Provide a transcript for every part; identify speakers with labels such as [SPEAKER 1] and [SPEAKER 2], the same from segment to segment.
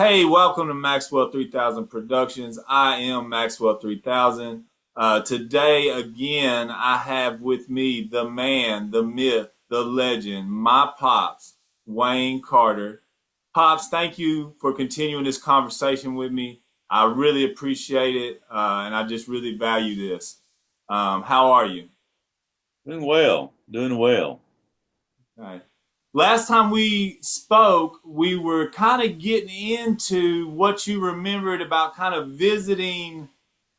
[SPEAKER 1] Hey, welcome to Maxwell 3000 Productions. I am Maxwell 3000. Today, again, I have with me the man, the myth, the legend, my pops, Wayne Carter. Pops, thank you for continuing this conversation with me. I really appreciate it, and I just really value this. How are you?
[SPEAKER 2] Doing well, doing well.
[SPEAKER 1] Right. Last time we spoke, we were kind of getting into what you remembered about kind of visiting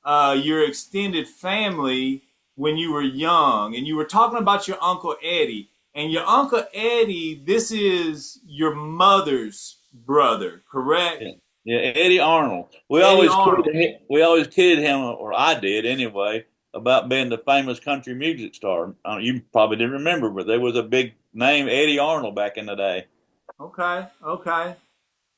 [SPEAKER 1] your extended family when you were young. And you were talking about your Uncle Eddie. And your Uncle Eddie, this is your mother's brother, correct?
[SPEAKER 2] Yeah, yeah. Eddie Arnold.
[SPEAKER 1] Eddie Arnold.
[SPEAKER 2] We always kidded him, or I did anyway, about being the famous country music star. You probably didn't remember, but there was a big name, Eddie Arnold, back in the day.
[SPEAKER 1] Okay, okay.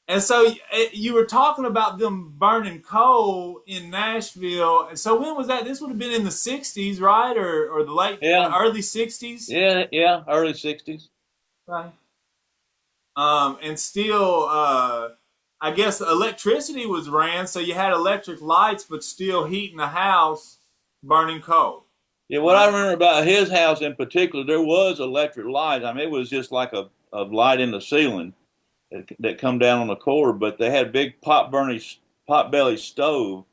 [SPEAKER 1] And so you were talking about them burning coal in Nashville. And so when was that? This would have been in the 60s, right? Or the
[SPEAKER 2] Yeah,
[SPEAKER 1] early 60s?
[SPEAKER 2] yeah. Early '60s.
[SPEAKER 1] Right. And still, I guess electricity was ran, so you had electric lights, but still heating the house burning coal,
[SPEAKER 2] Yeah, what I
[SPEAKER 1] right?
[SPEAKER 2] remember about his house in particular, there was electric lights. I mean, it was just like a light in the ceiling that come down on the cord, but they had a big pot belly stove,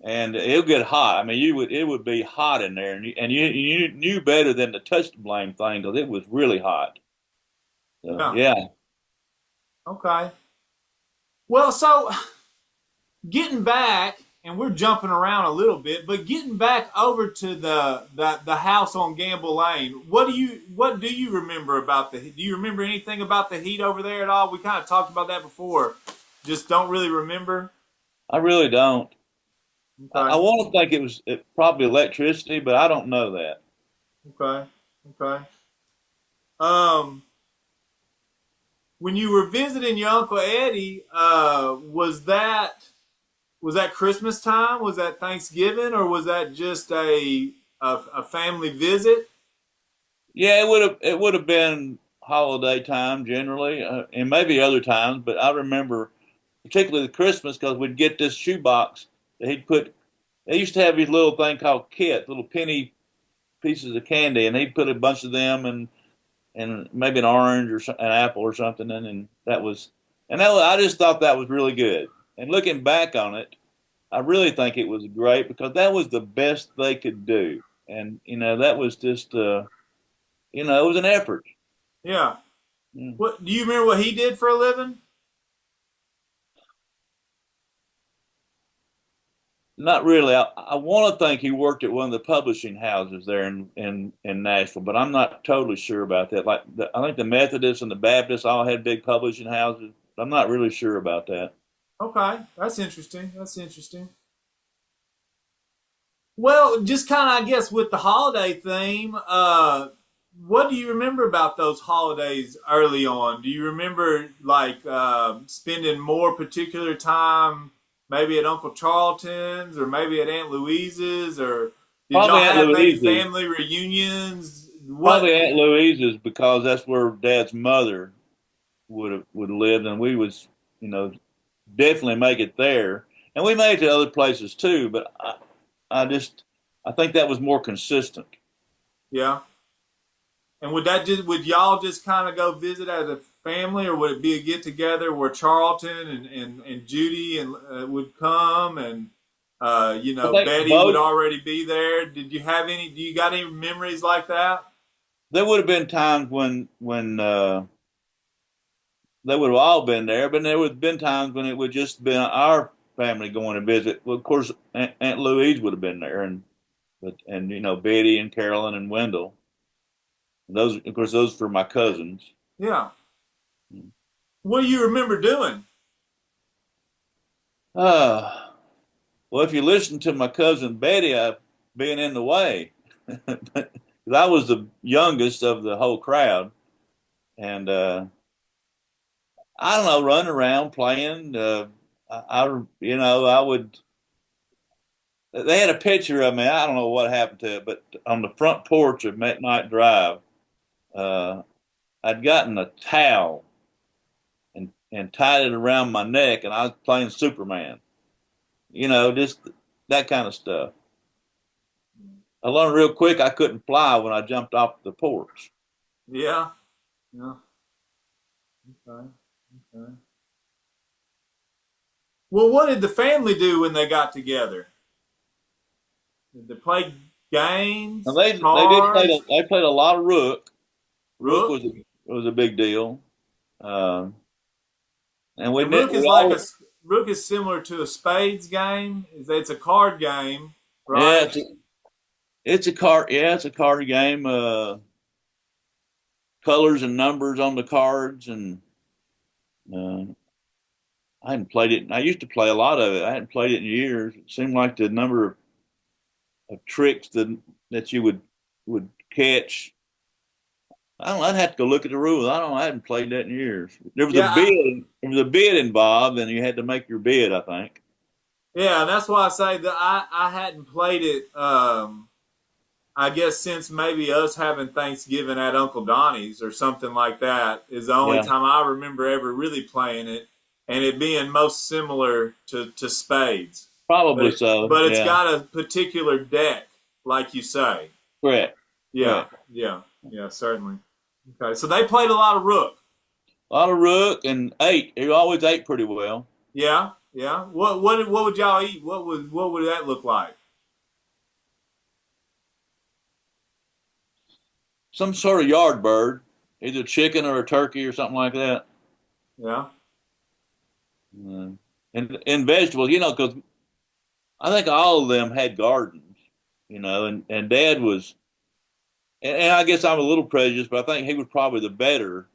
[SPEAKER 2] and it would get hot. I mean, it would be hot in there, and you knew better than to touch the blame thing because it was really hot. So
[SPEAKER 1] Yeah.
[SPEAKER 2] yeah,
[SPEAKER 1] Okay. Well, so getting back, and we're jumping around a little bit, but getting back over to the house on Gamble Lane, what do you remember about the? Do you remember anything about the heat over there at all? We kind of talked about that before. Just don't really remember.
[SPEAKER 2] I really don't. I
[SPEAKER 1] Okay,
[SPEAKER 2] want to think probably electricity, but I don't know that.
[SPEAKER 1] okay, okay. Um, when you were visiting your uncle Eddie, was that Christmas time? Was that Thanksgiving, or was that just a family visit?
[SPEAKER 2] Yeah, it would have been holiday time generally, and maybe other times, but I remember particularly the Christmas because we'd get this shoebox that he'd put. They used to have these little thing called kit, little penny pieces of candy, and he'd put a bunch of them and maybe an orange or an apple or something, and I just thought that was really good. And looking back on it, I really think it was great because that was the best they could do, and that was just it was an effort.
[SPEAKER 1] Yeah.
[SPEAKER 2] Mm.
[SPEAKER 1] What do you remember what he did for a living?
[SPEAKER 2] Not really. I want to think he worked at one of the publishing houses there in Nashville, but I'm not totally sure about that. I think the Methodists and the Baptists all had big publishing houses. I'm not really sure about that.
[SPEAKER 1] Okay, that's interesting. That's interesting. Well, just kind of, I guess, with the holiday theme, what do you remember about those holidays early on? Do you remember like spending more particular time maybe at Uncle Charlton's or maybe at Aunt Louise's, or did
[SPEAKER 2] Probably
[SPEAKER 1] y'all
[SPEAKER 2] Aunt
[SPEAKER 1] have maybe
[SPEAKER 2] Louise's.
[SPEAKER 1] family reunions? What?
[SPEAKER 2] Probably Aunt Louise's because that's where Dad's mother would have lived, and we was you know definitely make it there, and we made it to other places too. But I think that was more consistent.
[SPEAKER 1] Yeah. And would y'all just kind of go visit as a family, or would it be a get together where Charlton and Judy and would come, and
[SPEAKER 2] I think
[SPEAKER 1] Betty would
[SPEAKER 2] both.
[SPEAKER 1] already be there? Did you have any? Do you got any memories like that?
[SPEAKER 2] There would have been times when they would have all been there, but there would have been times when it would just been our family going to visit. Well, of course, Aunt Louise would have been there, and Betty and Carolyn and Wendell. Those, of course, those were my cousins.
[SPEAKER 1] Yeah. What do you remember doing?
[SPEAKER 2] Uh, well, if you listen to my cousin Betty, I being in the way, but I was the youngest of the whole crowd, and I don't know, running around playing. I would. They had a picture of me. I don't know what happened to it, but on the front porch of McKnight Drive, uh, I'd gotten a towel and tied it around my neck, and I was playing Superman. Just that kind of stuff. I learned real quick I couldn't fly when I jumped off the porch.
[SPEAKER 1] Yeah. Yeah. Okay. Okay. Well, what did the family do when they got together? Did they play
[SPEAKER 2] And
[SPEAKER 1] games,
[SPEAKER 2] they
[SPEAKER 1] cards,
[SPEAKER 2] they played a lot of rook. Rook
[SPEAKER 1] rook?
[SPEAKER 2] was a big deal. Um, and
[SPEAKER 1] And
[SPEAKER 2] we always
[SPEAKER 1] rook is similar to a spades game. It's a card game,
[SPEAKER 2] yeah,
[SPEAKER 1] right?
[SPEAKER 2] it's a card game. Colors and numbers on the cards, and uh, I hadn't played it. I used to play a lot of it. I hadn't played it in years. It seemed like the number of tricks that you would catch. I don't. I'd have to go look at the rules. I don't. I hadn't played that in years. There was a
[SPEAKER 1] Yeah,
[SPEAKER 2] bid. There was a bid involved, and you had to make your bid. I think.
[SPEAKER 1] yeah. That's why I say that I hadn't played it. I guess since maybe us having Thanksgiving at Uncle Donnie's or something like that is the only
[SPEAKER 2] Yeah,
[SPEAKER 1] time I remember ever really playing it, and it being most similar to spades.
[SPEAKER 2] probably so.
[SPEAKER 1] But it's
[SPEAKER 2] Yeah,
[SPEAKER 1] got a particular deck, like you say.
[SPEAKER 2] correct,
[SPEAKER 1] Yeah,
[SPEAKER 2] correct.
[SPEAKER 1] yeah, yeah, certainly. Okay, so they played a lot of rook.
[SPEAKER 2] A lot of rook and ate. You always ate pretty well.
[SPEAKER 1] Yeah, yeah. What would y'all eat? What would that look like?
[SPEAKER 2] Some sort of yard bird, either chicken or a turkey or something like that.
[SPEAKER 1] Yeah,
[SPEAKER 2] Uh, and vegetables, because I think all of them had gardens, and Dad was, and I guess I'm a little prejudiced, but I think he was probably the better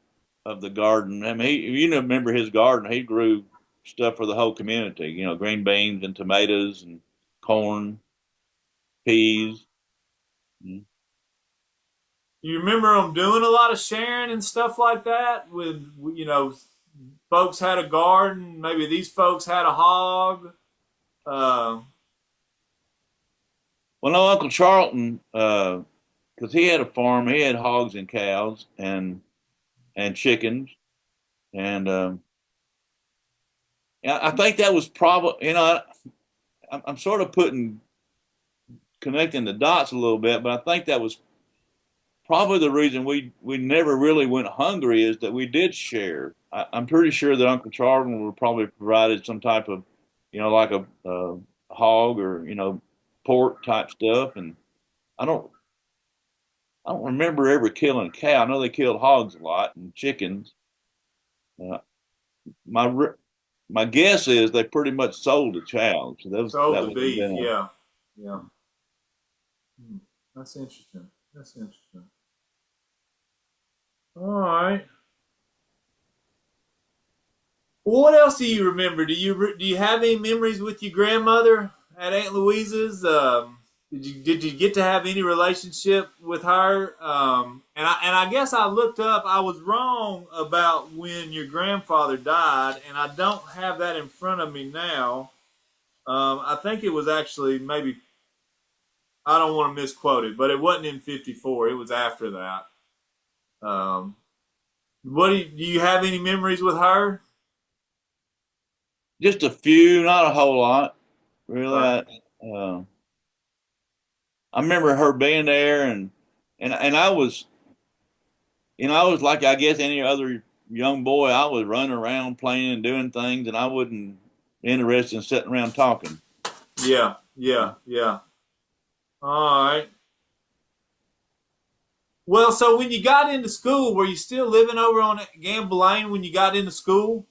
[SPEAKER 2] of the garden. I mean, remember his garden? He grew stuff for the whole community. Green beans and tomatoes and corn, peas. Mm.
[SPEAKER 1] you remember them doing a lot of sharing and stuff like that. With folks had a garden. Maybe these folks had a hog. Uh,
[SPEAKER 2] Well, no, Uncle Charlton, because he had a farm, he had hogs and cows and chickens, and yeah, I think that was probably, I'm sort of connecting the dots a little bit, but I think that was probably the reason we never really went hungry is that we did share. I'm pretty sure that Uncle Charlton would probably provided some type of, like a hog or pork type stuff, and I don't I don't remember ever killing a cow. I know they killed hogs a lot and chickens. Uh, my my guess is they pretty much sold the cows. So
[SPEAKER 1] sold
[SPEAKER 2] that
[SPEAKER 1] the
[SPEAKER 2] would have
[SPEAKER 1] beef.
[SPEAKER 2] been a,
[SPEAKER 1] Yeah, yeah. Hmm. That's interesting. That's interesting. All right. Well, what else do you remember? Do you have any memories with your grandmother at Aunt Louisa's? Did you get to have any relationship with her? And I guess I looked up. I was wrong about when your grandfather died, and I don't have that in front of me now. I think it was actually maybe I don't want to misquote it, but it wasn't in '54. It was after that. Um, do you have any memories with her?
[SPEAKER 2] just a few, not a whole lot, really.
[SPEAKER 1] Okay.
[SPEAKER 2] I remember her being there, and I was, I was like I guess any other young boy. I was running around playing and doing things, and I wasn't interested in sitting around talking.
[SPEAKER 1] Yeah, yeah, yeah. All right. Well, so when you got into school, were you still living over on Gamble Lane when you got into school?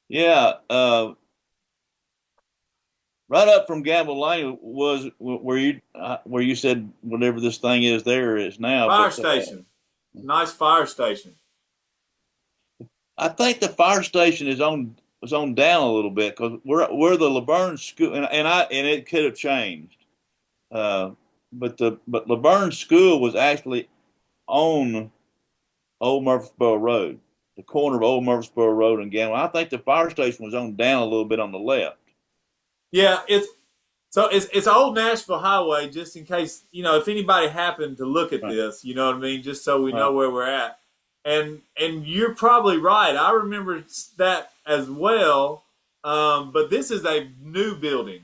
[SPEAKER 2] Yeah, right up from Gamble Lane was where you said whatever this thing is there is now.
[SPEAKER 1] Fire
[SPEAKER 2] But
[SPEAKER 1] station. Nice fire station.
[SPEAKER 2] I think the fire station is on was on down a little bit because we're the Laverne school, and it could have changed. Uh, but Laverne School was actually on Old Murfreesboro Road, the corner of Old Murfreesboro Road and Gamble. I think the fire station was on down a little bit on the left.
[SPEAKER 1] Yeah, it's Old Nashville Highway. Just in case if anybody happened to look at
[SPEAKER 2] Right.
[SPEAKER 1] this, you know what I mean. Just so we
[SPEAKER 2] Right.
[SPEAKER 1] know where we're at. and you're probably right. I remember that as well. But this is a new building.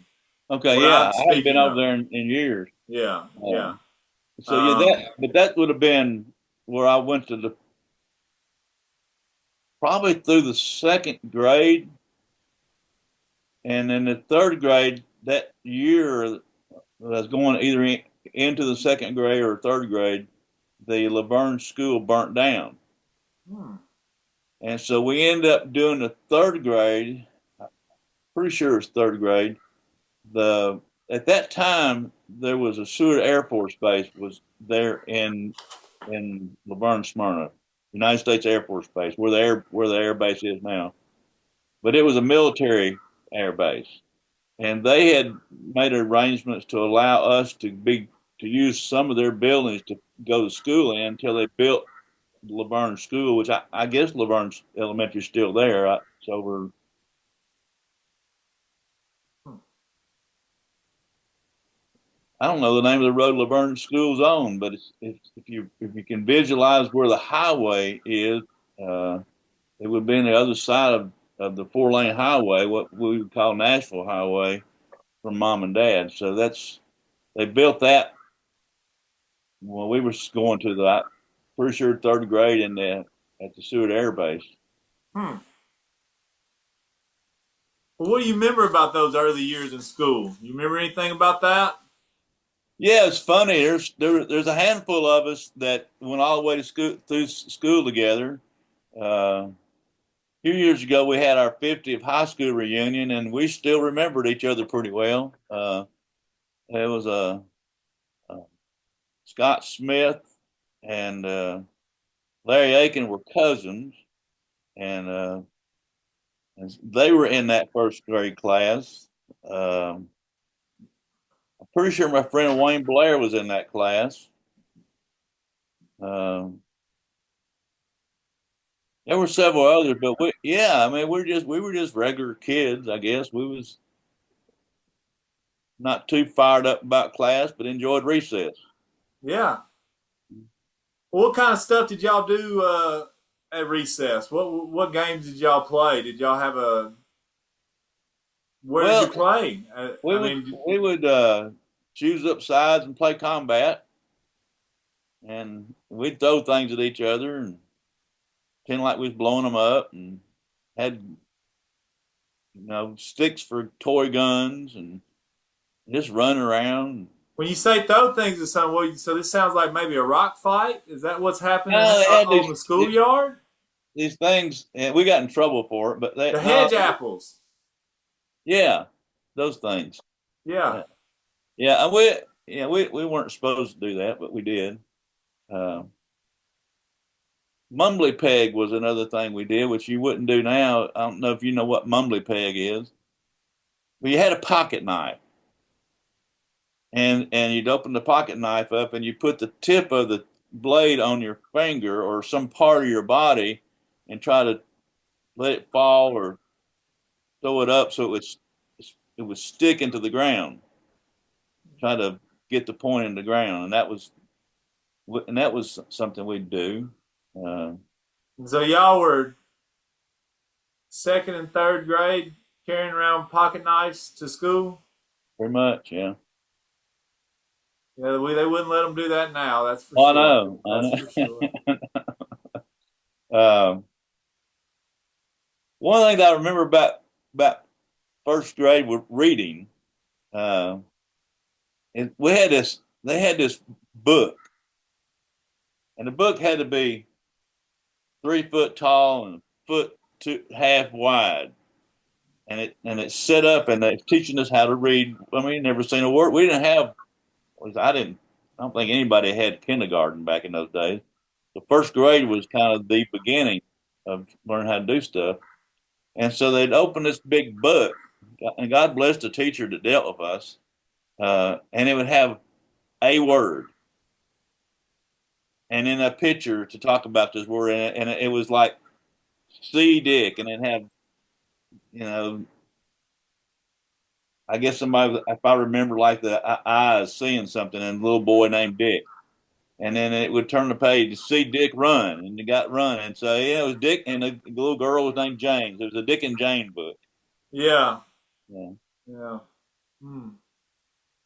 [SPEAKER 2] Okay,
[SPEAKER 1] What
[SPEAKER 2] yeah,
[SPEAKER 1] I'm
[SPEAKER 2] I hadn't been
[SPEAKER 1] speaking
[SPEAKER 2] over
[SPEAKER 1] of.
[SPEAKER 2] there in years.
[SPEAKER 1] Yeah, yeah.
[SPEAKER 2] Um, so yeah,
[SPEAKER 1] Um,
[SPEAKER 2] that would have been where I went to the probably through the second grade, and in the third grade that year, I was going either into the second grade or third grade. The Laverne School burnt down,
[SPEAKER 1] hmm.
[SPEAKER 2] and so we ended up doing the third grade. Pretty sure it's third grade. The At that time there was a Seward Air Force Base was there in Laverne, Smyrna, United States Air Force Base, where the air base is now. But it was a military air base, and they had made arrangements to allow us to use some of their buildings to go to school in until they built Laverne School, which I guess Laverne Elementary is still there. It's over.
[SPEAKER 1] Hmm.
[SPEAKER 2] I don't know the name of the road Laverne School's on, but if you can visualize where the highway is, uh, it would be on the other side of the 4 lane highway, what we would call Nashville Highway, from mom and dad. So they built that when we were going to the pretty sure third grade at the Seward Air Base.
[SPEAKER 1] Hmm. Well, what do you remember about those early years in school? You remember anything about that?
[SPEAKER 2] Yeah, it's funny. There's a handful of us that went all the way to school through school together. A few years ago, we had our 50th high school reunion, and we still remembered each other pretty well. It was Scott Smith and Larry Aiken were cousins, and they were in that first grade class. Um, I'm pretty sure my friend Wayne Blair was in that class. Um, there were several others, but yeah, I mean, we were just regular kids, I guess. We was not too fired up about class, but enjoyed recess.
[SPEAKER 1] Yeah. Well, what kind of stuff did y'all do at recess? What games did y'all play? Did y'all have a Where did you
[SPEAKER 2] Well,
[SPEAKER 1] play?
[SPEAKER 2] we
[SPEAKER 1] I
[SPEAKER 2] would
[SPEAKER 1] mean,
[SPEAKER 2] we would choose up sides and play combat, and we'd throw things at each other and pretend like we was blowing them up, and had sticks for toy guns and just run around.
[SPEAKER 1] when you say throw things at someone, so this sounds like maybe a rock fight. Is that what's happening
[SPEAKER 2] No, they had
[SPEAKER 1] on the schoolyard?
[SPEAKER 2] these things, and we got in trouble for it. But
[SPEAKER 1] The
[SPEAKER 2] no,
[SPEAKER 1] hedge apples.
[SPEAKER 2] yeah, those things.
[SPEAKER 1] Yeah.
[SPEAKER 2] Yeah, yeah, and we weren't supposed to do that, but we did. Um, Mumbly peg was another thing we did, which you wouldn't do now. I don't know if you know what mumbly peg is. But you had a pocket knife, and you'd open the pocket knife up, and you put the tip of the blade on your finger or some part of your body, and try to let it fall or throw it up so it was sticking to the ground. Try to get the point in the ground, and that was something we'd do. Uh,
[SPEAKER 1] So y'all were second and third grade carrying around pocket knives to school.
[SPEAKER 2] Pretty much, yeah.
[SPEAKER 1] Yeah, they wouldn't let them do that now. That's for
[SPEAKER 2] Oh,
[SPEAKER 1] sure.
[SPEAKER 2] I
[SPEAKER 1] That's for sure.
[SPEAKER 2] know. One thing that I remember about first grade with reading, uh, we had this. They had this book, and the book had to be 3 foot tall and a foot half wide, and it's set up, and they're teaching us how to read. I mean, never seen a word. We didn't have. I didn't. I don't think anybody had kindergarten back in those days. The first grade was kind of the beginning of learning how to do stuff. And so they'd open this big book, and God bless the teacher that dealt with us. And it would have a word and then a picture to talk about this word. And it was like see Dick, and it had, you know, if I remember, like the eyes seeing something, and a little boy named Dick. and then it would turn the page to see Dick run, and it got running. So yeah, it was Dick, and the little girl was named James. It was a Dick and Jane book.
[SPEAKER 1] Yeah.
[SPEAKER 2] Yeah,
[SPEAKER 1] Yeah. Hmm.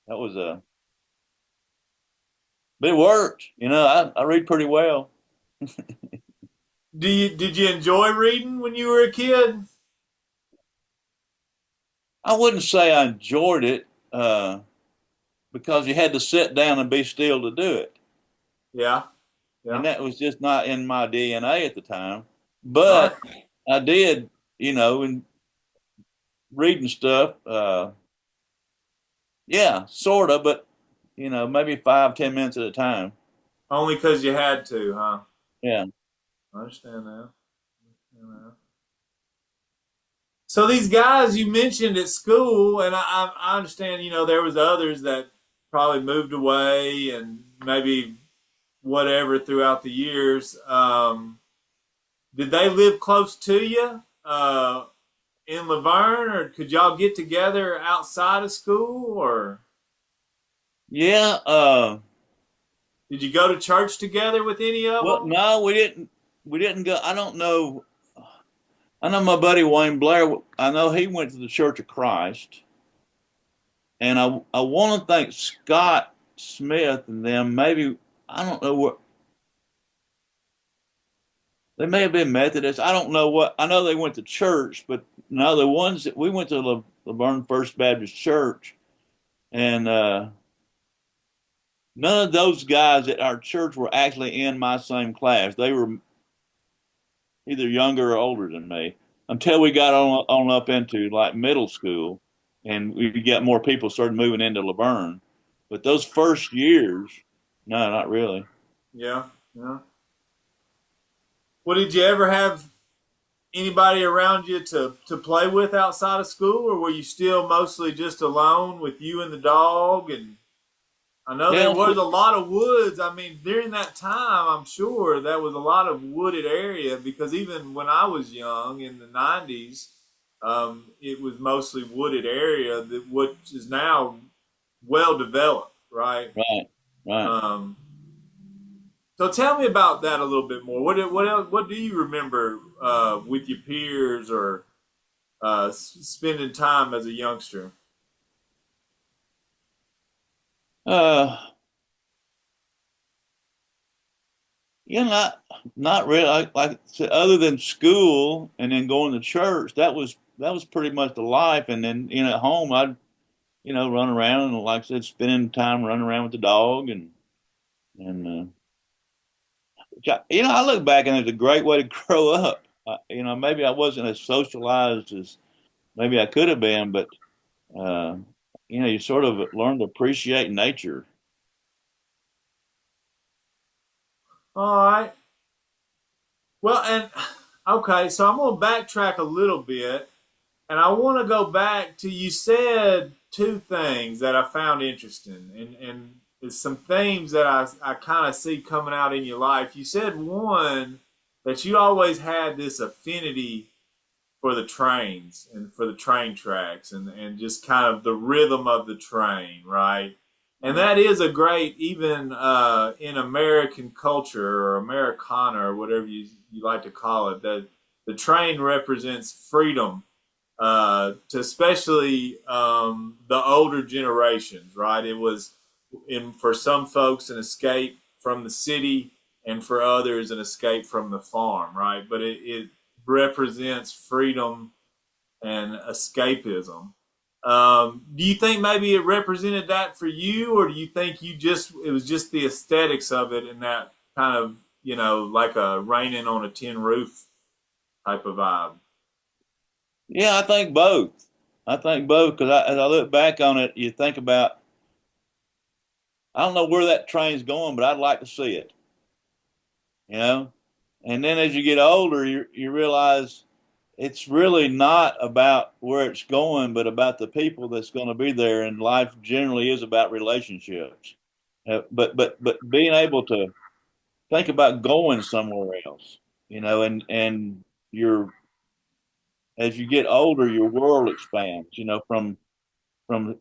[SPEAKER 2] that was a. But it worked. I read pretty well.
[SPEAKER 1] Did you enjoy reading when you were a kid?
[SPEAKER 2] I wouldn't say I enjoyed it because you had to sit down and be still to do it,
[SPEAKER 1] Yeah.
[SPEAKER 2] and
[SPEAKER 1] Yeah.
[SPEAKER 2] that was just not in my DNA at the time.
[SPEAKER 1] Right.
[SPEAKER 2] But I did, in reading stuff. Yeah, sort of, but maybe 5, 10 minutes at a time.
[SPEAKER 1] Only because you had to, huh?
[SPEAKER 2] Yeah.
[SPEAKER 1] I understand that. So these guys you mentioned at school, and I understand, there was others that probably moved away and maybe whatever throughout the years. Did they live close to you in Laverne, or could y'all get together outside of school, or
[SPEAKER 2] Yeah.
[SPEAKER 1] did you go to church together with any of
[SPEAKER 2] Well,
[SPEAKER 1] them?
[SPEAKER 2] no, we didn't. We didn't go. I don't know. I know my buddy Wayne Blair. I know he went to the Church of Christ, and I want to think Scott Smith and them. Maybe I don't know what they may have been Methodists. I don't know what. I know they went to church, but no, the ones that we went to Laverne First Baptist Church, and none of those guys at our church were actually in my same class. They were either younger or older than me until we got on up into like middle school, and we got more people started moving into Laverne. But those first years, no, not really.
[SPEAKER 1] Yeah, yeah. Well, did you ever have anybody around you to play with outside of school, or were you still mostly just alone with you and the dog? And I know there
[SPEAKER 2] Yeah,
[SPEAKER 1] was a lot of woods. I mean, during that time, I'm sure there was a lot of wooded area because even when I was young in the '90s, it was mostly wooded area that which is now well developed, right?
[SPEAKER 2] right, right.
[SPEAKER 1] Um, so tell me about that a little bit more. What do you remember with your peers or spending time as a youngster?
[SPEAKER 2] Uh, yeah, not really. Like I said, other than school and then going to church, that was pretty much the life. And then at home, I'd run around and like I said, spending time running around with the dog and I look back and it's a great way to grow up. Maybe I wasn't as socialized as maybe I could have been, but uh, you sort of learn to appreciate nature.
[SPEAKER 1] All right. Well, and okay, so I'm going to backtrack a little bit, and I want to go back to you said two things that I found interesting, and it's some themes that I kind of see coming out in your life. You said one that you always had this affinity for the trains and for the train tracks and just kind of the rhythm of the train, right? And that is a great, even in American culture or Americana or whatever you like to call it, that the train represents freedom to especially the older generations, right? It was for some folks an escape from the city, and for others an escape from the farm, right? But it represents freedom and escapism. Do you think maybe it represented that for you, or do you think it was just the aesthetics of it and that kind of like a raining on a tin roof type of vibe?
[SPEAKER 2] Yeah, I think both. I think both because as I look back on it, you think about I don't know where that train's going, but I'd like to see it. You know, and then as you get older, you realize it's really not about where it's going, but about the people that's going to be there. And life generally is about relationships. But being able to think about going somewhere else, and your as you get older, your world expands. From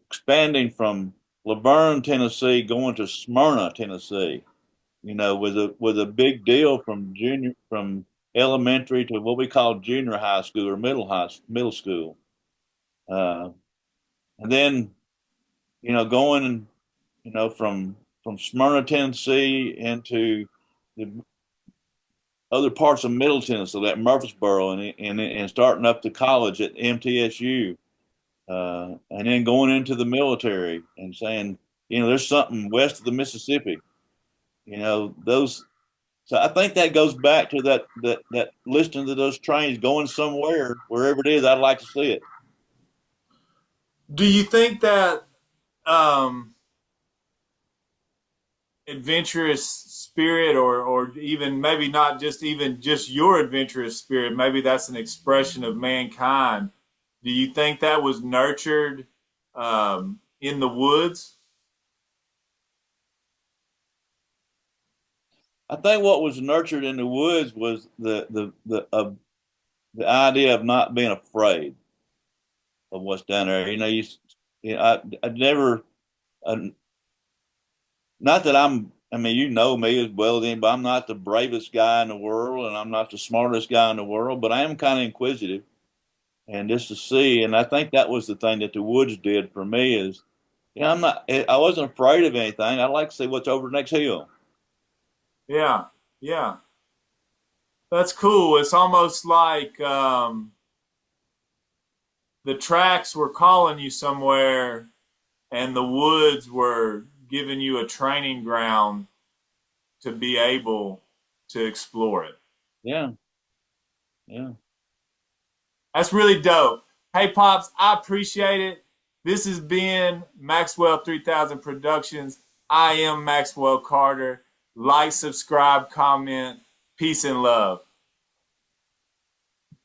[SPEAKER 2] expanding from Laverne, Tennessee, going to Smyrna, Tennessee. was a big deal from elementary to what we call junior high school or middle school. Uh, and then, going, from Smyrna, Tennessee into the other parts of Middle Tennessee, like Murfreesboro, and starting up to college at MTSU, and then going into the military and saying, there's something west of the Mississippi. Those. So I think that goes back to that listening to those trains going somewhere, wherever it is. I'd like to see it.
[SPEAKER 1] Do you think that um, adventurous spirit, or even maybe not just even just your adventurous spirit, maybe that's an expression of mankind? Do you think that was nurtured in the woods?
[SPEAKER 2] I think what was nurtured in the woods was the idea of not being afraid of what's down there. I never, uh, not that I mean, me as well as anybody. I'm not the bravest guy in the world, and I'm not the smartest guy in the world, but I am kind of inquisitive, and just to see. And I think that was the thing that the woods did for me is, I wasn't afraid of anything. I like to see what's over the next hill.
[SPEAKER 1] Yeah, yeah, that's cool. It's almost like the tracks were calling you somewhere, and the woods were giving you a training ground to be able to explore it.
[SPEAKER 2] Yeah, yeah.
[SPEAKER 1] That's really dope. Hey, Pops, I appreciate it. This has been Maxwell 3000 Productions. I am Maxwell Carter. Like, subscribe, comment. Peace and love.